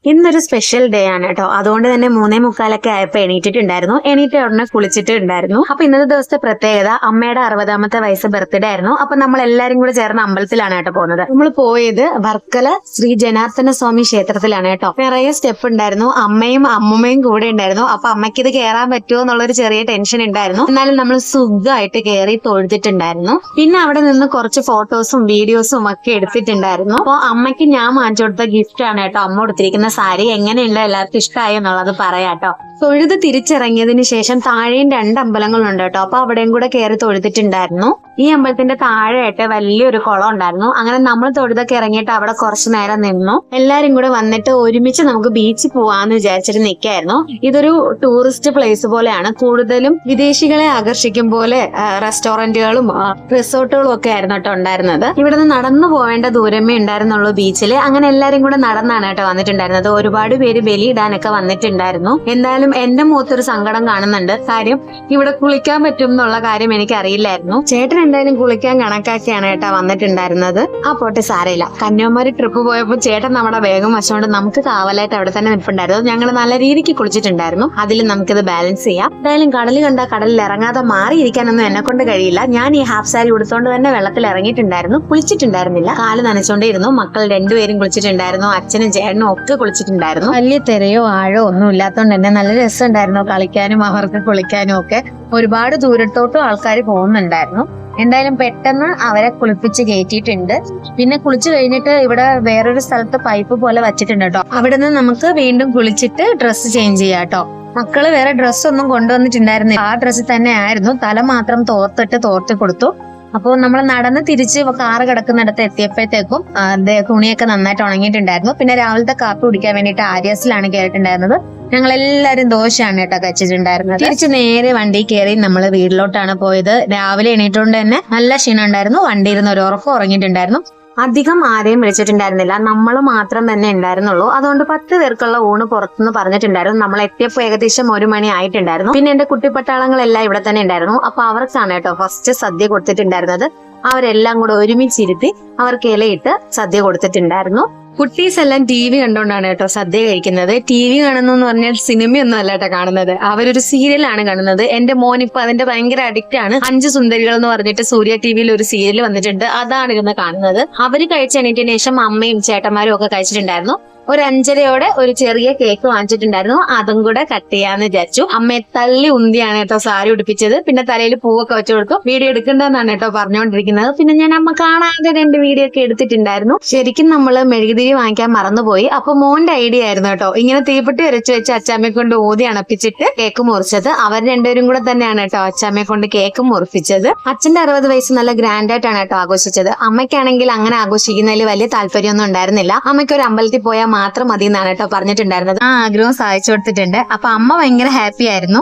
ഇന്നൊരു special day ആണ് കേട്ടോ. അതുകൊണ്ട് തന്നെ 3:45 ആയപ്പോ എണീറ്റിട്ടുണ്ടായിരുന്നു. എണീറ്റ ഉടനെ കുളിച്ചിട്ടുണ്ടായിരുന്നു. അപ്പൊ ഇന്നത്തെ ദിവസത്തെ പ്രത്യേകത അമ്മയുടെ 60ാമത്തെ വയസ്സ് ബർത്ത്ഡേ ആയിരുന്നു. അപ്പൊ നമ്മൾ എല്ലാരും കൂടെ ചേർന്ന് അമ്പലത്തിലാണ് കേട്ടോ പോകുന്നത്. നമ്മൾ പോയത് വർക്കല ശ്രീ ജനാർദ്ദന സ്വാമി ക്ഷേത്രത്തിലാണ് കേട്ടോ. നിറയെ സ്റ്റെപ്പ് ഉണ്ടായിരുന്നു. അമ്മയും അമ്മൂമ്മയും കൂടെ ഉണ്ടായിരുന്നു. അപ്പൊ അമ്മയ്ക്ക് ഇത് കയറാൻ പറ്റുമോ എന്നുള്ളൊരു ചെറിയ ടെൻഷൻ ഉണ്ടായിരുന്നു. എന്നാലും നമ്മൾ സുഖമായിട്ട് കയറി തൊഴുതിട്ടുണ്ടായിരുന്നു. പിന്നെ അവിടെ നിന്ന് കുറച്ച് ഫോട്ടോസും വീഡിയോസും ഒക്കെ എടുത്തിട്ടുണ്ടായിരുന്നു. അപ്പൊ അമ്മയ്ക്ക് ഞാൻ വാങ്ങിച്ചു കൊടുത്ത ഗിഫ്റ്റ് ആണ് കേട്ടോ അമ്മ കൊടുത്തിരിക്കുന്ന സാരി. എങ്ങനെയുണ്ട്, എല്ലാവർക്കും ഇഷ്ടമായി എന്നുള്ളത് പറയാട്ടോ. തൊഴുത് തിരിച്ചിറങ്ങിയതിന് ശേഷം താഴെയും 2 അമ്പലങ്ങളുണ്ട് കേട്ടോ. അപ്പൊ അവിടെയും കൂടെ കയറി തൊഴുതിട്ടുണ്ടായിരുന്നു. ഈ അമ്പലത്തിന്റെ താഴെയായിട്ട് വലിയൊരു കുളം ഉണ്ടായിരുന്നു. അങ്ങനെ നമ്മൾ തൊഴുതൊക്കെ ഇറങ്ങിയിട്ട് അവിടെ കുറച്ചു നേരം നിന്നു. എല്ലാരും കൂടെ വന്നിട്ട് ഒരുമിച്ച് നമുക്ക് ബീച്ചിൽ പോവാന്ന് വിചാരിച്ചിട്ട് നിൽക്കായിരുന്നു. ഇതൊരു ടൂറിസ്റ്റ് പ്ലേസ് പോലെയാണ്. കൂടുതലും വിദേശികളെ ആകർഷിക്കും പോലെ റെസ്റ്റോറന്റുകളും റിസോർട്ടുകളും ഒക്കെ ആയിരുന്നു കേട്ടോ ഉണ്ടായിരുന്നത്. ഇവിടെ നിന്ന് നടന്നു പോവേണ്ട ദൂരമേ ഉണ്ടായിരുന്നുള്ളൂ ബീച്ചില്. അങ്ങനെ എല്ലാരും കൂടെ നടന്നാണ് കേട്ടോ വന്നിട്ടുണ്ടായിരുന്നത്. ഒരുപാട് പേര് ബലിയിടാനൊക്കെ വന്നിട്ടുണ്ടായിരുന്നു. എന്തായാലും എന്റെ മുഖത്തൊരു സങ്കടം കാണുന്നുണ്ട്. കാര്യം ഇവിടെ കുളിക്കാൻ പറ്റും എന്നുള്ള കാര്യം എനിക്ക് അറിയില്ലായിരുന്നു. ചേട്ടൻ എന്തായാലും കുളിക്കാൻ കണക്കാക്കിയാണ് കേട്ടാ വന്നിട്ടുണ്ടായിരുന്നത്. ആ പോട്ടെ, സാരയില്ല. കന്യാകുമാരി ട്രിപ്പ് പോയപ്പോൾ ചേട്ടൻ നമ്മുടെ വേഗം വശമുണ്ട് നമുക്ക് കാവലായിട്ട് അവിടെ തന്നെ നിൽപ്പുണ്ടായിരുന്നു. ഞങ്ങൾ നല്ല രീതിക്ക് കുളിച്ചിട്ടുണ്ടായിരുന്നു. അതിൽ നമുക്കിത് ബാലൻസ് ചെയ്യാം. എന്തായാലും കടൽ കണ്ട കടലിൽ ഇറങ്ങാതെ മാറിയിരിക്കാനൊന്നും എന്നെ കൊണ്ട് കഴിയില്ല. ഞാൻ ഈ ഹാഫ് സാരി ഉടുത്തോണ്ട് തന്നെ വെള്ളത്തിൽ ഇറങ്ങിയിട്ടുണ്ടായിരുന്നു. കുളിച്ചിട്ടുണ്ടായിരുന്നില്ല, കാല് നനച്ചോണ്ടേയിരുന്നു. മക്കൾ 2 പേരും കുളിച്ചിട്ടുണ്ടായിരുന്നു. അച്ഛനും ചേട്ടനും ഒക്കെ കുളിച്ചിട്ടുണ്ടായിരുന്നു. വലിയ തിരയോ ആഴോ ഒന്നും ഇല്ലാത്തോണ്ട് തന്നെ നല്ല രസമുണ്ടായിരുന്നു കളിക്കാനും അവർക്ക് കുളിക്കാനും ഒക്കെ. ഒരുപാട് ദൂരത്തോട്ടും ആൾക്കാർ പോകുന്നുണ്ടായിരുന്നു. എന്തായാലും പെട്ടെന്ന് അവരെ കുളിപ്പിച്ച് കയറ്റിയിട്ടുണ്ട്. പിന്നെ കുളിച്ചു കഴിഞ്ഞിട്ട് ഇവിടെ വേറൊരു സ്ഥലത്ത് പൈപ്പ് പോലെ വച്ചിട്ടുണ്ട് കേട്ടോ. അവിടെ നിന്ന് നമുക്ക് വീണ്ടും കുളിച്ചിട്ട് ഡ്രസ്സ് ചേഞ്ച് ചെയ്യാം കേട്ടോ. മക്കള് വേറെ ഡ്രസ്സൊന്നും കൊണ്ടുവന്നിട്ടുണ്ടായിരുന്നില്ല. ആ ഡ്രസ്സ് തന്നെ ആയിരുന്നു. തല മാത്രം തോർത്തി കൊടുത്തു. അപ്പോൾ നമ്മൾ നടന്ന് തിരിച്ച് കാറ് കിടക്കുന്നിടത്ത് എത്തിയപ്പോഴത്തേക്കും തുണിയൊക്കെ നന്നായിട്ട് ഉണങ്ങിയിട്ടുണ്ടായിരുന്നു. പിന്നെ രാവിലത്തെ കാപ്പി കുടിക്കാൻ വേണ്ടിയിട്ട് ആര്യാസിലാണ് കയറിയിട്ടുണ്ടായിരുന്നത്. ഞങ്ങൾ എല്ലാവരും ദോശയാണ് കേട്ടോ കഴിച്ചിട്ടുണ്ടായിരുന്നത്. തിരിച്ച് നേരെ വണ്ടി കയറി നമ്മൾ വീട്ടിലോട്ടാണ് പോയത്. രാവിലെ എണീറ്റുകൊണ്ട് തന്നെ നല്ല ക്ഷീണം ഉണ്ടായിരുന്നു. വണ്ടി ഇരുന്ന് ഒരു ഉറക്കം ഉറങ്ങിയിട്ടുണ്ടായിരുന്നു. അധികം ആരെയും വിളിച്ചിട്ടുണ്ടായിരുന്നില്ല, നമ്മൾ മാത്രം തന്നെ ഉണ്ടായിരുന്നുള്ളൂ. അതുകൊണ്ട് 10 പേർക്കുള്ള ഊണ് പുറത്തുനിന്ന് പറഞ്ഞിട്ടുണ്ടായിരുന്നു. നമ്മൾ എത്തിയപ്പോൾ ഏകദേശം 1 മണി ആയിട്ടുണ്ടായിരുന്നു. പിന്നെ എന്റെ കുട്ടിപ്പട്ടാളങ്ങളെല്ലാം ഇവിടെ തന്നെ ഉണ്ടായിരുന്നു. അപ്പൊ അവർക്കാണ് കേട്ടോ ഫസ്റ്റ് സദ്യ കൊടുത്തിട്ടുണ്ടായിരുന്നത്. അവരെല്ലാം കൂടെ ഒരുമിച്ചിരുത്തി അവർക്ക് ഇലയിട്ട് സദ്യ കൊടുത്തിട്ടുണ്ടായിരുന്നു. കുട്ടീസ് എല്ലാം TV കണ്ടോണ്ടാണ് കേട്ടോ സദ്യ കഴിക്കുന്നത്. TV കാണുന്നു എന്ന് പറഞ്ഞാൽ സിനിമയൊന്നും അല്ല കേട്ടോ കാണുന്നത്, അവരൊരു സീരിയലാണ് കാണുന്നത്. എന്റെ മോൻ ഇപ്പൊ അതിന്റെ ഭയങ്കര അഡിക്റ്റ് ആണ്. 5 സുന്ദരികൾ എന്ന് പറഞ്ഞിട്ട് സൂര്യ TVയിൽ ഒരു സീരിയൽ വന്നിട്ടുണ്ട്, അതാണ് ഇരുന്ന് കാണുന്നത്. അവര് കഴിച്ചെണീറ്റതിന് ശേഷം അമ്മയും ചേട്ടന്മാരും ഒക്കെ കഴിച്ചിട്ടുണ്ടായിരുന്നു. ഒരു 5:30യോടെ ഒരു ചെറിയ കേക്ക് വാങ്ങിച്ചിട്ടുണ്ടായിരുന്നു. അതും കൂടെ കട്ട് ചെയ്യാന്ന് വിചാരിച്ചു. അമ്മയെ തള്ളി ഉന്തിയാണ് കേട്ടോ സാരി ഉടുപ്പിച്ചത്. പിന്നെ തലയിൽ പൂവൊക്കെ വെച്ചു കൊടുത്തു. വീഡിയോ എടുക്കേണ്ടതെന്നാണ് കേട്ടോ പറഞ്ഞുകൊണ്ടിരിക്കുന്നത്. പിന്നെ ഞാൻ അമ്മ കാണാതെ 2 വീഡിയോ ഒക്കെ എടുത്തിട്ടുണ്ടായിരുന്നു. ശരിക്കും നമ്മള് മെഴുകുതിരി വാങ്ങിക്കാൻ മറന്നുപോയി. അപ്പൊ മോന്റെ ഐഡിയ ആയിരുന്നു കേട്ടോ ഇങ്ങനെ തീപ്പെട്ടി ഉരച്ചു വെച്ച് അച്ചാമ്മയെ കൊണ്ട് ഊതി അണപ്പിച്ചിട്ട് കേക്ക് മുറിച്ചത്. അവർ 2 പേരും കൂടെ തന്നെയാണ് കേട്ടോ അച്ചാമ്മയെ കൊണ്ട് കേക്ക് മുറിപ്പിച്ചത്. അച്ഛന്റെ 60 വയസ്സ് നല്ല ഗ്രാൻഡ് ആയിട്ടാണ് കേട്ടോ ആഘോഷിച്ചത്. അമ്മയ്ക്കാണെങ്കിൽ അങ്ങനെ ആഘോഷിക്കുന്നതിൽ വലിയ താല്പര്യമൊന്നും ഉണ്ടായിരുന്നില്ല. അമ്മയ്ക്ക് ഒരു അമ്പലത്തിൽ പോയാൽ മാത്രം മതി എന്നാണ് കേട്ടോ പറഞ്ഞിട്ടുണ്ടായിരുന്നത്. ആ ആഗ്രഹം സാധിച്ചു കൊടുത്തിട്ടുണ്ട്. അപ്പൊ അമ്മ ഭയങ്കര ഹാപ്പി ആയിരുന്നു.